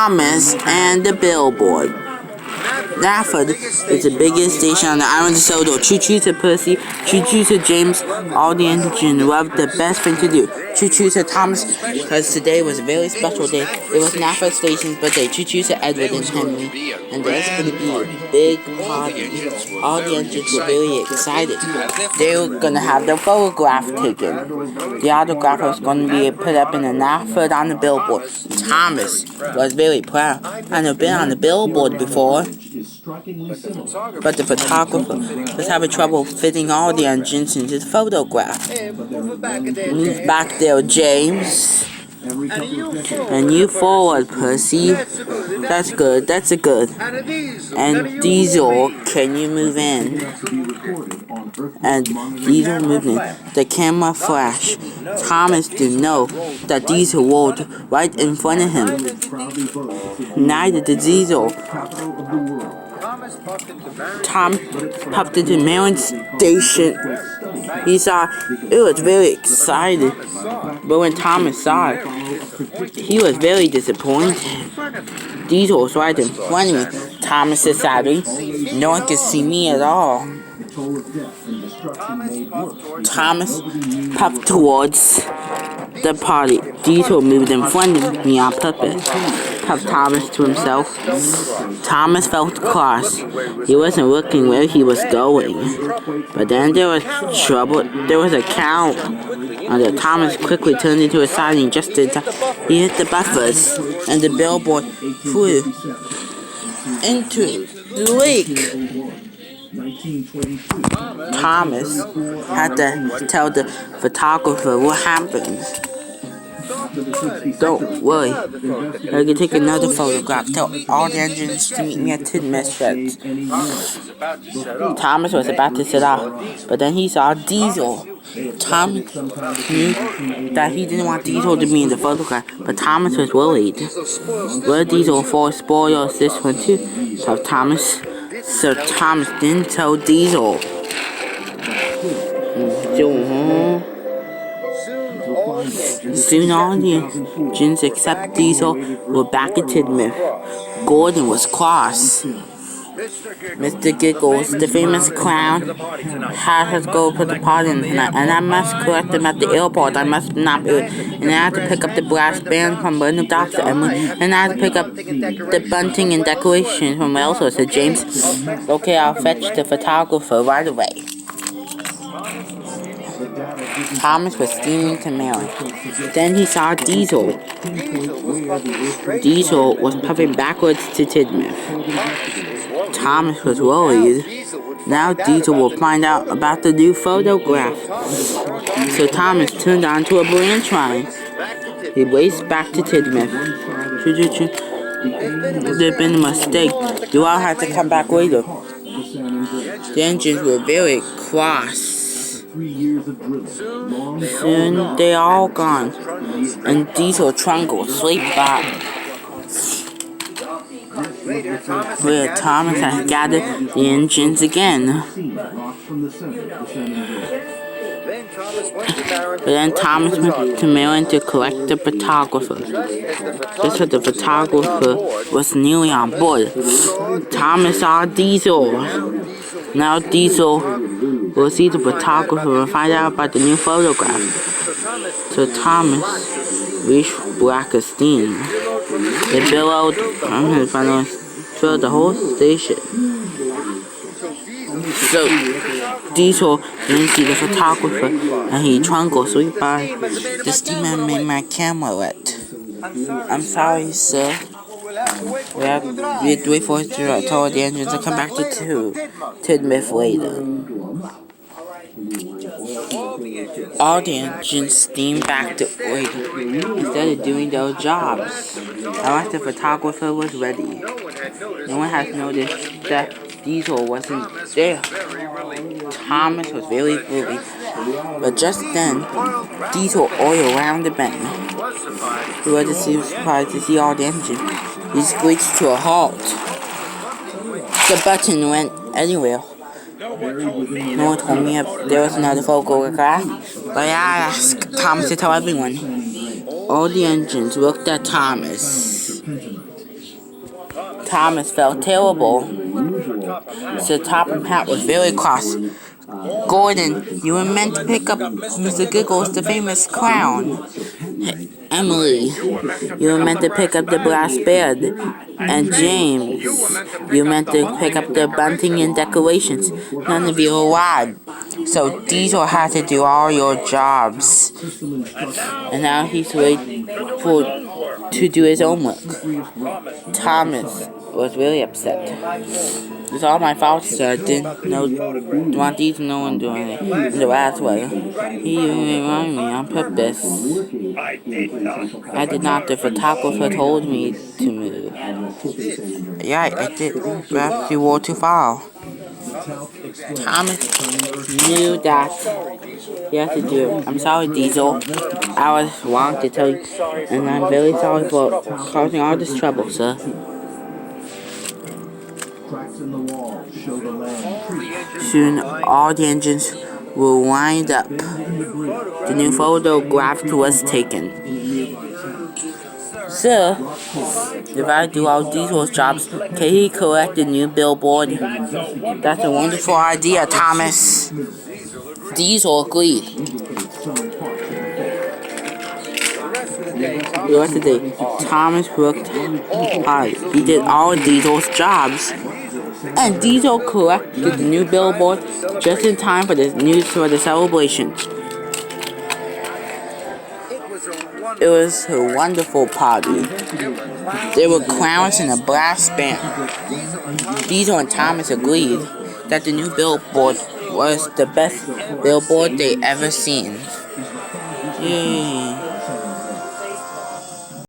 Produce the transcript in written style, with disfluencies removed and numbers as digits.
Thomas and the billboard. Nafford is the biggest station on the island of Sodo. Choo-choo to Percy, choo-choo to James, all the engine loved the best thing to do. Choo-choo to Thomas, because today was a very special day. It was Nafford Station's birthday. Choo-choo to Edward and Henry, and there's going to be a big party. All the engines were very excited. They were going to have their photograph taken. The autograph was going to be put up in the Nafford on the billboard. Thomas was very proud. I've never been on the billboard before. But the photographer was having trouble fitting all the engines into the photograph. Move back there, James. And you forward, Percy. That's good, that's a good. And Diesel, can you move in? And Diesel moved in. The camera flashed. Thomas didn't know that Diesel rolled right in front of him. Neither did Diesel. Tom popped into Maryland's station. He saw it was very excited, but when Thomas saw it, he was very disappointed. Diesel was right in front of me. Thomas said sadly, "No one can see me at all." Thomas popped towards the party. Diesel moved in front of me on purpose. Puffed Thomas to himself. Thomas felt cross. He wasn't looking where he was going. But then there was trouble. There was a cow. And Thomas quickly turned into a side and just in time. He hit the buffers, and the billboard flew into the lake. Thomas had to tell the photographer what happened. "Don't worry, I can take another photograph. Tell all the engines to meet me at Tidmouth Sheds." Thomas was about to set off, but then he saw Diesel. Thomas knew that he didn't want Diesel to be in the photograph, but Thomas was worried. Will Diesel spoil this one too? So Thomas didn't tell Diesel. Soon all the engines except Diesel were back at Tidmouth. Gordon was cross. Mr. Giggles, the famous clown, had us go put the party in tonight, and I must collect them at the airport. I must not be, and I have to pick up the brass band from Bernard Dr. Emily, and I have to pick up the bunting and decorations from Elsa, said James. "Okay, I'll fetch the photographer right away." Thomas was steaming to Maryland. Then he saw Diesel. Diesel was puffing backwards to Tidmouth. Thomas was worried. Now Diesel will find out about the new photograph. So Thomas turned onto a branch line. He raced back to Tidmouth. There'd been a mistake. You all had to come back later. The engines were very cross. Soon they all gone, and Diesel trundled straight back where Thomas had gathered the engines again. But then Thomas went to Maryland to collect the photographer. Just as the photographer was nearly on board, Thomas saw Diesel. Now Diesel will see the photographer and find out about the new photograph. So Thomas reached Black Steam. They billowed from his funnel and filled the whole station. So Diesel didn't see the photographer, and he trundled straight by. The steamer made my camera wet. "I'm sorry, sir. We have to wait for us to tell the engines to come back to Tidmouth later." All the engines steamed back to later instead of doing their jobs. Unless the photographer was ready. No one has noticed that Diesel wasn't there. Thomas was very worried, but just then, Diesel oiled around the bend. He was surprised to see all the engines. He screeched to a halt. The button went anywhere. No one told me if there was another photograph, but I asked Thomas to tell everyone. All the engines looked at Thomas. Thomas felt terrible. So Top and Pat was very cross. Gordon, you were meant to pick up Mr. Giggles, the famous clown. Emily, you were meant to pick up the brass bed. And James, you were meant to pick up the bunting and decorations. None of you arrived. So Diesel had to do all your jobs. And now he's ready to do his own work. Thomas was really upset. It's all my fault, sir. I didn't want these no one doing it in the last way. He even reminded me on purpose. I did not. The photographer told me to move. Yeah, I did. Perhaps you were too far. Thomas knew that he had to do it. I'm sorry, Diesel. I was wrong to tell you, and I'm very sorry for causing all this trouble, sir. Soon, all the engines were lined up. The new photograph was taken. Sir, if I do all Diesel's jobs, can he collect the new billboard? That's a wonderful idea, Thomas. Diesel agreed. The rest of the day, Thomas worked hard. He did all Diesel's jobs. And Diesel collected the new billboard just in time for the celebration. It was a wonderful party. There were clowns and a brass band. Diesel and Thomas agreed that the new billboard was the best billboard they ever seen. Yay.